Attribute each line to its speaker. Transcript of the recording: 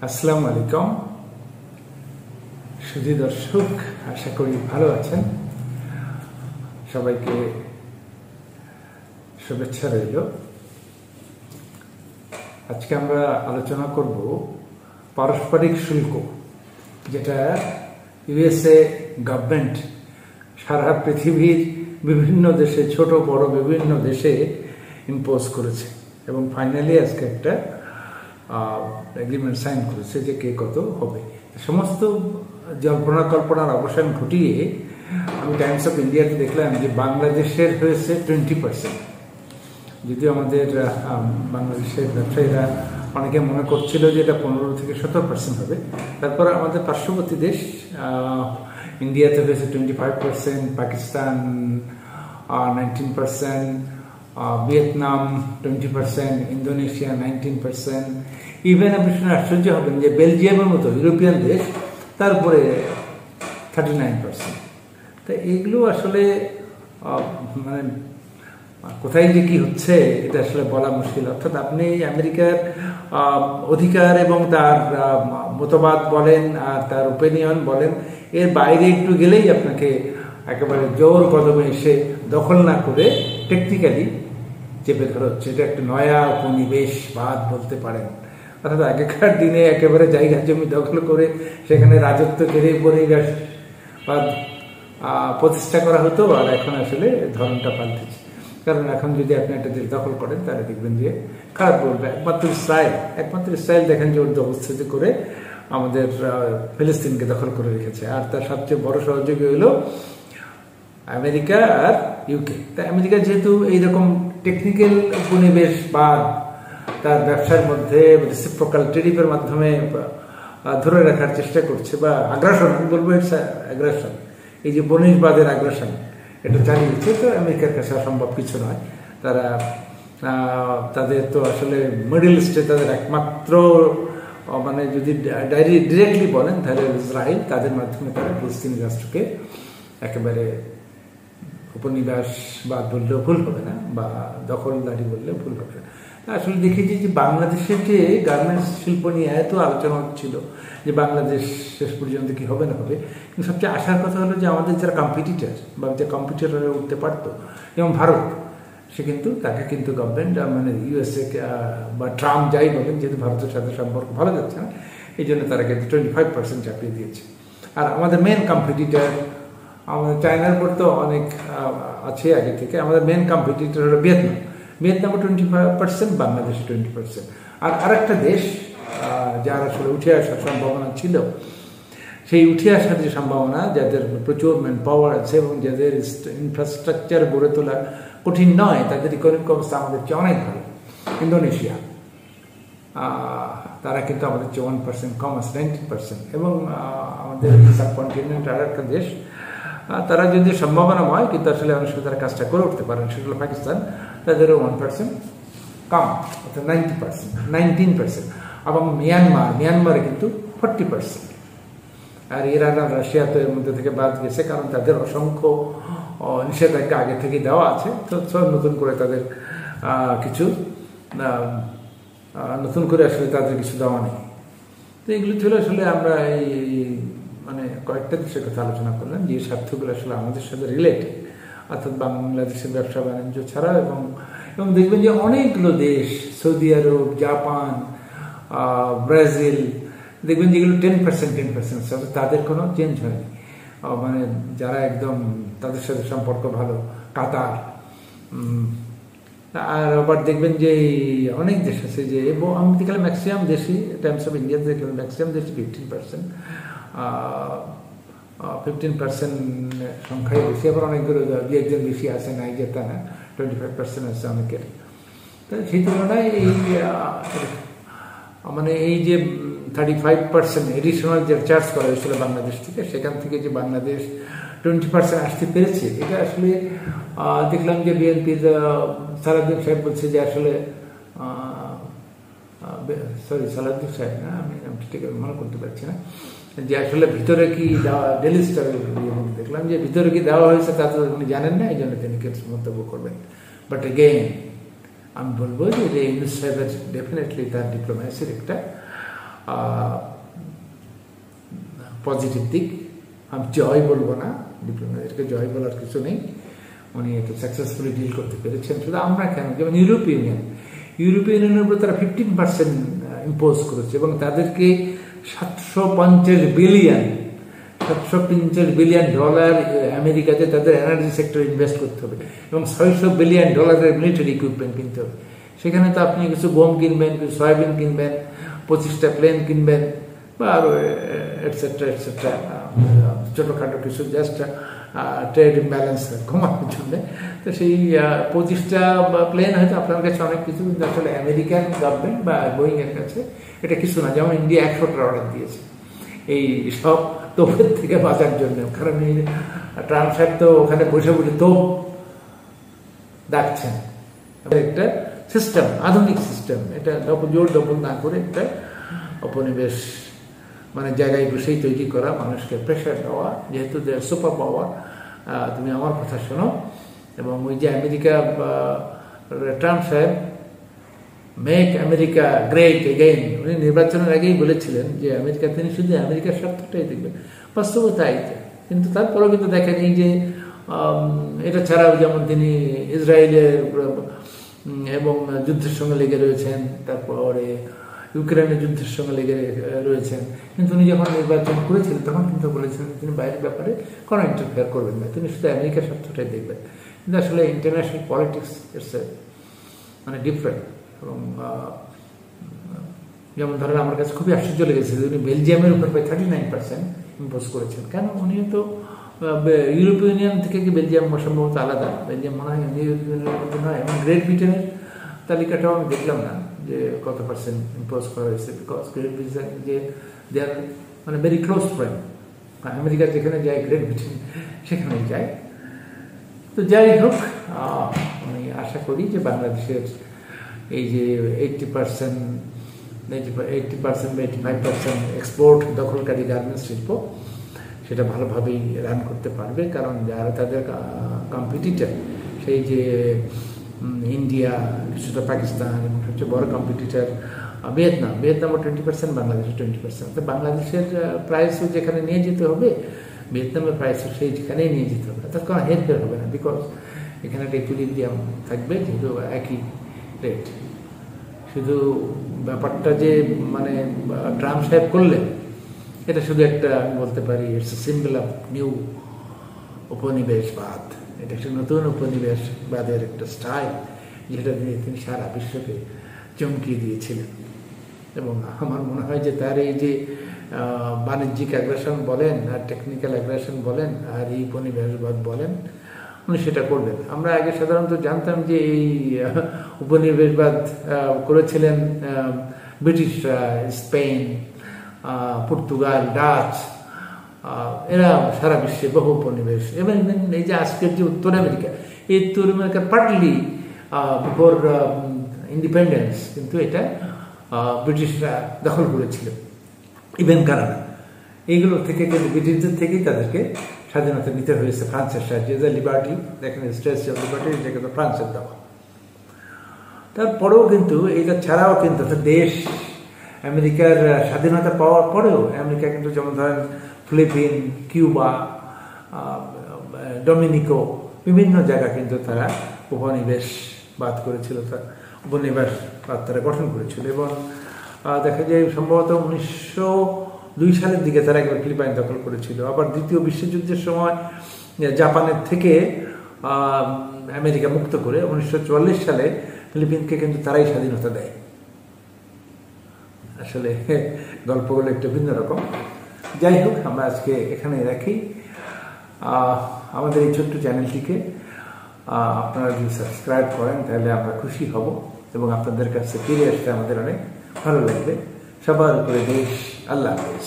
Speaker 1: আসসালামু আলাইকুম সুধী দর্শক, আশা করি ভালো আছেন। সবাইকে শুভেচ্ছা রইল। আজকে আমরা আলোচনা করব পারস্পরিক শুল্ক, যেটা ইউএসএ গভর্নমেন্ট সারা পৃথিবীর বিভিন্ন দেশে, ছোট বড় বিভিন্ন দেশে ইম্পোজ করেছে এবং ফাইনালি আজকে একটা এগ্রিমেন্ট সাইন করেছে যে কে কত হবে। সমস্ত জল্পনা কল্পনার অবসান ঘটিয়ে আমি টাইমস অফ ইন্ডিয়াতে দেখলাম যে বাংলাদেশের হয়েছে 20%। যদিও আমাদের বাংলাদেশের ব্যবসায়ীরা অনেকে মনে করছিল যে এটা 15 থেকে 17% হবে। তারপর আমাদের পার্শ্ববর্তী দেশ ইন্ডিয়াতে হয়েছে 25%, পাকিস্তান 19%, ভিয়েতনাম 20%, ইন্দোনেশিয়া 19%। ইভেন আপনি শুনে আশ্চর্য হবেন যে বেলজিয়ামের মতো ইউরোপিয়ান দেশ তার উপরে 39%। তো এইগুলো আসলে মানে কোথায় যে কি হচ্ছে এটা আসলে বলা মুশকিল। অর্থাৎ আপনি আমেরিকার অধিকার এবং তার মতবাদ বলেন আর তার ওপিনিয়ন বলেন, এর বাইরে একটু গেলেই আপনাকে একেবারে জোর কদমে এসে দখল না করে টেকনিক্যালি চেপে ধরা হচ্ছে। এটা একটা নয়া উপনিবেশবাদ বলতে পারেন। অর্থাৎ আগেকার দিনে একেবারে জায়গা জমি দখল করে সেখানে রাজত্ব কেড়ে পরিবেশ প্রতিষ্ঠা করা হতো, আর এখন আসলে ধরনটা পাল্টেছে। কারণ এখন যদি আপনি একটা দেশ দখল করেন তাহলে দেখবেন যে খারাপ বলবে। একমাত্র ইসরায়েল দেখেন যে ওর অবস্থিতি করে আমাদের ফিলিস্তিনকে দখল করে রেখেছে, আর তার সবচেয়ে বড় সহযোগী হলো আমেরিকা আর ইউকে। তাই আমেরিকা যেহেতু এইরকম টেকনিক্যাল উপনিবেশ বা তার ব্যবসার মধ্যে রেসিপ্রোকাল ট্যারিফের মাধ্যমে ধরে রাখার চেষ্টা করছে, বা আগ্রাসন, আমি বলবো আগ্রাসন, এই যে বণিকবাদের আগ্রাসন এটা চালিয়েছে, তো আমেরিকার কাছে অসম্ভব কিছু নয়। তারা তাদের তো আসলে মিডল ইস্টে তাদের একমাত্র মানে যদি ডিরেক্টলি বলেন তাহলে ইসরায়েল, তাদের মাধ্যমে তারা ফিলিস্তিনি রাষ্ট্রকে একেবারে উপনিবেশবাদ বললেও ভুল হবে না, বা দখলদারি বললেও ভুল হবে না। আসলে দেখেছি যে বাংলাদেশের যে গার্মেন্টস শিল্প নিয়ে এত আলোচনা হচ্ছিল যে বাংলাদেশ শেষ পর্যন্ত কি হবে না হবে, কিন্তু সবচেয়ে আসার কথা হলো যে আমাদের যারা কম্পিটিটার বা যে কম্পিটিটরে উঠতে পারতো, যেমন ভারত, সে কিন্তু তাকে কিন্তু গভর্নমেন্ট মানে ইউএসএ বা ট্রাম্প যাই বলেন, যেহেতু ভারতের সাথে সম্পর্ক ভালো যাচ্ছে না, এই জন্য তারা কিন্তু 25% চাপিয়ে দিয়েছে। আর আমাদের মেন কম্পিটিটার, আমাদের চায়নার পর তো অনেক আছে আগে থেকে, আমাদের মেন কম্পিটিটর হলো ভিয়েতনামে 25%, বাংলাদেশে 20%। আর আরেকটা দেশ যার আসলে উঠে আসার সম্ভাবনা ছিল, সেই উঠে আসার যে সম্ভাবনা, যাদের প্রচুর ম্যান পাওয়ার আছে এবং যাদের ইনফ্রাস্ট্রাকচার গড়ে তোলা কঠিন নয়, তাদের ইকোনমিক অবস্থা আমাদের চেয়ে অনেক ভালো, ইন্দোনেশিয়া, তারা কিন্তু আমাদের চেয়ে 1% কম আছে, 19%। এবং আমাদের সাবকন্টিনেন্ট আর একটা দেশ, তারা যদি সম্ভাবনাময় কিন্তু আসলে অনেক সময় তারা কাজটা করে উঠতে পারেন, সেটা হলো পাকিস্তান, তাদেরও 1% কম, অর্থাৎ 19%। এবং মিয়ানমারে কিন্তু 40%। আর ইরান আর রাশিয়া তো এর মধ্যে থেকে বাদ গেছে, কারণ তাদের অসংখ্য নিষেধাজ্ঞা আগে থেকে দেওয়া আছে, তো নতুন করে তাদের নতুন করে আসলে তাদের কিছু দেওয়া নেই। তো এগুলো ছিল আসলে আমরা এই মানে কয়েকটা দেশের কথা আলোচনা করলাম যে স্বার্থগুলো আসলে আমাদের সাথে রিলেটেড, অর্থাৎ বাংলাদেশের ব্যবসা বাণিজ্য ছাড়া। এবং দেখবেন যে অনেকগুলো দেশ, সৌদি আরব, জাপান, ব্রাজিল, দেখবেন যেগুলো 10%, তাদের কোনো চেঞ্জ হয়নি। মানে যারা একদম তাদের সাথে সম্পর্ক ভালো, কাতার। আর আবার দেখবেন যে অনেক দেশ আছে যে, আমি দেখলাম ম্যাক্সিমাম দেশই, টাইমস অফ ইন্ডিয়াতে দেখলাম ম্যাক্সিমাম দেশই 15%, 15% সংখ্যায় বেশি। আবার অনেকগুলো দু একজন বেশি আছে, নাইজের তা না, 25% আছে অনেকের। তো সেই তুলনায় এই মানে এই যে 35% এডিশনাল যে চার্জ করা হয়েছিল বাংলাদেশ থেকে, সেখান থেকে যে বাংলাদেশ 20% আসতে পেরেছে, এটা আসলে দেখলাম যে বিএনপির সালাউদ্দিন সাহেব বলছে যে আসলে সালাউদ্দিন সাহেব না, আমি ঠিক মনে করতে পারছি না, যে আসলে ভিতরে কি দেওয়া, ডেলি স্টারের দেখলাম যে ভিতরে কি দেওয়া হয়েছে তা তো উনি জানেন না, এই জন্য তিনি মন্তব্য করবেন। বাট এগেইন আমি বলবো যে ইউনূস সাহেবের ডেফিনেটলি তার ডিপ্লোম্যাসির একটা পজিটিভ দিক। আমি জয় বলবো না, ডিপ্লোম্যাটকে জয় বলার কিছু নেই, উনি একটু সাকসেসফুলি ডিল করতে পেরেছেন। শুধু আমরা কেন, যেমন ইউরোপীয় ইউনিয়নের উপর তারা 15% ইম্পোজ করেছে এবং তাদেরকে $750 বিলিয়ন আমেরিকাতে তাদের এনার্জি সেক্টরে ইনভেস্ট করতে হবে এবং $600 বিলিয়ন মিলিটারি ইকুইপমেন্ট কিনতে হবে। সেখানে তো আপনি কিছু গম কিনবেন, কিছু সয়াবিন কিনবেন, 25টা প্লেন কিনবেন বা আরো এটসেট্রা এটসেট্রা, ছোটখাটো কিছু জাস্ট ট্রেড ইমব্যালেন্স কমানোর জন্য। তো সেই 25টা প্লেন হয়তো আপনার কাছে অনেক কিছু, কিন্তু আসলে আমেরিকান গভর্নমেন্ট বা বোয়িং এর কাছে এটা কিছু না। যেমন ইন্ডিয়া 100টা অর্ডার দিয়েছে এই সব তোপের থেকে বাঁচার জন্য, কারণ ট্রাম্প সাহেব তো ওখানে বসে বসে তোপ ডাকছেন। একটা সিস্টেম, আধুনিক সিস্টেম, এটা জোর দখল না করে একটা উপনিবেশ মানে জায়গায় বসেই তৈরি করা, মানুষকে প্রেশার দেওয়া, যেহেতু সুপার পাওয়ার, তুমি আমার কথা শোনো। এবং ওই যে আমেরিকা, ট্রাম্প সাহেব মেক আমেরিকা গ্রেট এগেইন, উনি নির্বাচনের আগেই বলেছিলেন যে আমেরিকা, তিনি শুধু আমেরিকার স্বার্থটাই দেখবেন, বাস্তবে তাই। কিন্তু তারপরেও কিন্তু দেখেন এই যে এটা ছাড়াও যেমন তিনি ইসরায়েলের এবং যুদ্ধের সঙ্গে লেগে রয়েছেন, তারপরে ইউক্রেনের যুদ্ধের সঙ্গে লেগে রয়েছেন। কিন্তু উনি যখন নির্বাচন করেছিলেন তখন কিন্তু বলেছিলেন তিনি বাইরের ব্যাপারে কোনো ইন্টারফেয়ার করবেন না, তিনি শুধু আমেরিকার স্বার্থটাই দেখবেন। কিন্তু আসলে ইন্টারন্যাশনাল পলিটিক্স ইটস মানে ডিফারেন্ট। এবং যেমন ধরেন আমার কাছে খুবই আশ্চর্য লেগেছে যে উনি বেলজিয়ামের উপর প্রায় 39% ইম্পোজ করেছেন। কেন? উনি তো ইউরোপীয় ইউনিয়ন থেকে কি বেলজিয়াম সম্ভবত আলাদা, বেলজিয়াম মনে হয় ইউরোপীয় ইউনিয়নের মধ্যে নয়। এবং গ্রেট ব্রিটেনের তালিকাটাও আমি দেখলাম না যে কত পার্সেন্ট ইম্পোজ করা হয়েছে, বিকজ গ্রেট ব্রিটেন যে দে আর মানে ভেরি ক্লোজ ফ্রেন্ড। আমেরিকা যেখানে যায় গ্রেট ব্রিটেন সেখানেই যায়। তো যাই হোক, আমি আশা করি যে বাংলাদেশের এই যে 80% বা 85% এক্সপোর্ট দখলকারী গার্মেন্টস শিল্প, সেটা ভালোভাবেই রান করতে পারবে। কারণ যারা তাদের কম্পিটিটর, সেই যে ইন্ডিয়া, কিছুটা পাকিস্তান এবং সবচেয়ে বড় কম্পিটিটর ভিয়েতনামও 20%, বাংলাদেশের 20%। তো বাংলাদেশের প্রাইসও যেখানে নিয়ে যেতে হবে, ভিয়েতনামের প্রাইসও সেই যেখানেই নিয়ে যেতে হবে, তার কোনো হেরফের হবে না, বিকজ এখানে একটা ইকুইলিব্রিয়াম থাকবে, যেহেতু একই রেট। শুধু ব্যাপারটা যে মানে ট্রাম্প সাহেব করলেন, এটা শুধু একটা আমি বলতে পারি it's a symbol of new উপনিবেশবাদ। এটা একটা নতুন উপনিবেশবাদের একটা স্টাইল, যেটা দিয়ে তিনি সারা বিশ্বকে চমকিয়ে দিয়েছিলেন। এবং আমার মনে হয় যে তার এই যে বাণিজ্যিক অ্যাগ্রেশন বলেন আর টেকনিক্যাল অ্যাগ্রেশন বলেন আর এই উপনিবেশবাদ বলেন, উনি সেটা করবেন। আমরা আগে সাধারণত জানতাম যে এই উপনিবেশবাদ করেছিলেন ব্রিটিশরা, স্পেন, পর্তুগাল, ডাচ, এরা সারা বিশ্বে বহু উপনিবেশ। এবং এই যে আজকের যে উত্তর আমেরিকা, এই উত্তর আমেরিকার পার্টলি বিফোর ইন্ডিপেন্ডেন্স কিন্তু এটা ব্রিটিশরা দখল করেছিল। ইভেন কানাডা, এইগুলো থেকে কিন্তু ব্রিটিশদের থেকেই তাদেরকে স্বাধীনতা নিতে হয়েছে ফ্রান্সের সাহায্যে। যে লিবার্টি, দেখেন স্ট্যাচু অফ লিবার্টি, এটা কিন্তু ফ্রান্সের দেওয়া। তারপরেও কিন্তু এটা ছাড়াও কিন্তু দেশ আমেরিকার স্বাধীনতা পাওয়ার পরেও আমেরিকা কিন্তু, যেমন ধরেন ফিলিপিন, কিউবা, ডোমিনিকো, বিভিন্ন জায়গা কিন্তু তারা উপনিবেশবাদ করেছিল, উপনিবেশবাদ তারা গঠন করেছিল। এবং দেখা যায় সম্ভবত 1902 সালের দিকে তারা একবার ফিলিপাইন দখল করেছিল। আবার দ্বিতীয় বিশ্বযুদ্ধের সময় জাপানের থেকে আমেরিকা মুক্ত করে 1944 সালে ফিলিপিনকে কিন্তু তারাই স্বাধীনতা দেয়। আসলে গল্পগুলো একটু ভিন্ন রকম। যাই হোক, আমরা আজকে এখানে রাখি। আমাদের এই ছোট্ট চ্যানেলটিকে আপনারা যদি সাবস্ক্রাইব করেন তাহলে আমরা খুশি হব এবং আপনাদের কাছে ফিরে আসতে আমাদের অনেক ভালো লাগবে। সবার উপরে দেশ। আল্লাহ হাফেজ।